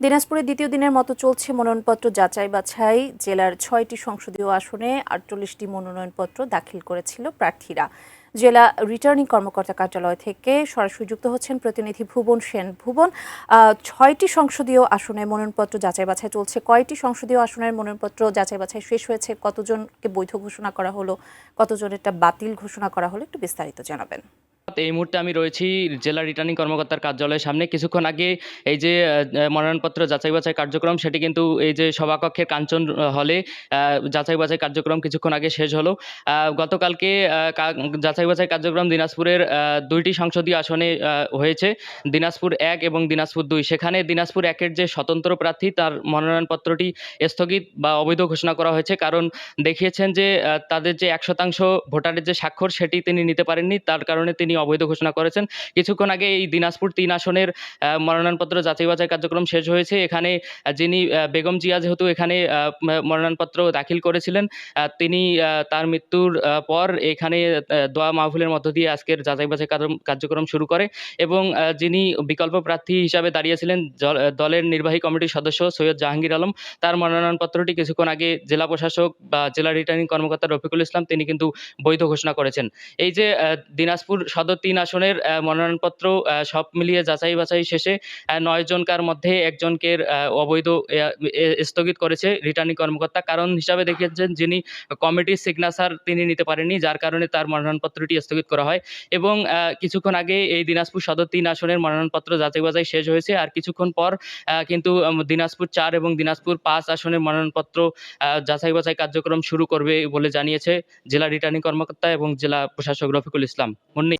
দিনাজপুরে দ্বিতীয় দিনের মতো চলছে মনোনয়নপত্র যাচাই বাছাই। জেলার ৬টি সংসদীয় আসনে ৪৮টি মনোনয়নপত্র দাখিল করেছিল প্রার্থীরা। জেলা রিটার্নিং কর্মকর্তা কার্যালয় থেকে সরাসরি যুক্ত হচ্ছেন প্রতিনিধি ভুবন সেন। ভুবন, ৬টি সংসদীয় আসনে মনোনয়নপত্র যাচাই বাছাই চলছে। কয়টি সংসদীয় আসনের মনোনয়নপত্র যাচাই বাছাই শেষ হয়েছে? কতজনকে বৈধ ঘোষণা করা হলো, কতজনেরটা বাতিল ঘোষণা করা হলো, একটু বিস্তারিত জানাবেন। এই মুহূর্তে আমি রয়েছি জেলা রিটার্নিং কর্মকর্তার কার্যালয়ের সামনে। কিছুক্ষণ আগে এই যে মনোনয়নপত্র যাচাই বাছাই কার্যক্রম, সেটি কিন্তু এই যে সভাকক্ষের কাঞ্চন হলে যাচাই বাছাই কার্যক্রম কিছুক্ষণ আগে শেষ হলো। গতকালকে যাচাই বাছাই কার্যক্রম দিনাজপুরের ২টি সংসদীয় আসনে হয়েছে, দিনাজপুর ১ এবং দিনাজপুর ২। সেখানে দিনাজপুর ১-এর যে স্বতন্ত্র প্রার্থী, তার মনোনয়নপত্রটি স্থগিত বা অবৈধ ঘোষণা করা হয়েছে। কারণ দেখিয়েছেন যে তাদের যে ১% ভোটারের যে স্বাক্ষর, সেটি তিনি নিতে পারেননি, তার কারণে তিনি অবৈধ ঘোষণা করেছেন। কিছুক্ষণ আগে এই দিনাজপুর ৩ আসনের মনোনয়নপত্র যাচাই বাছাই কার্যক্রম শেষ হয়েছে। এখানে যিনি বেগম জিয়া যেহেতু এখানে মনোনয়নপত্র দাখিল করেছিলেন, তিনি তার মৃত্যুর পর এখানে দোয়া মাহফিলের মধ্য দিয়ে আজকের যাচাই বাছাই কার্যক্রম শুরু করে। এবং যিনি বিকল্প প্রার্থী হিসাবে দাঁড়িয়েছিলেন দলের নির্বাহী কমিটির সদস্য সৈয়দ জাহাঙ্গীর আলম, তার মনোনয়নপত্রটি কিছুক্ষণ আগে জেলা প্রশাসক বা জেলা রিটার্নিং কর্মকর্তা রফিকুল ইসলাম তিনি কিন্তু বৈধ ঘোষণা করেছেন। এই যে দিনাজপুর সদর ৩ আসনের মনোনয়নপত্র সব মিলিয়ে যাচাই বাছাই শেষে ৯ জনকার মধ্যে একজনকে অবৈধ স্থগিত করেছে রিটার্নিং কর্মকর্তা। কারণ হিসাবে দেখিয়েছেন যিনি কমিটির সিগনেচার তিনি নিতে পারেননি, যার কারণে তার মনোনয়নপত্রটি স্থগিত করা হয়। এবং কিছুক্ষণ আগে এই দিনাজপুর সদর ৩ আসনের মনোনয়নপত্র যাচাই বাছাই শেষ হয়েছে। আর কিছুক্ষণ পর কিন্তু দিনাজপুর ৪ এবং দিনাজপুর ৫ আসনের মনোনয়নপত্র যাচাই বাছাই কার্যক্রম শুরু করবে বলে জানিয়েছে জেলা রিটার্নিং কর্মকর্তা এবং জেলা প্রশাসক রফিকুল ইসলাম। মুন্নি।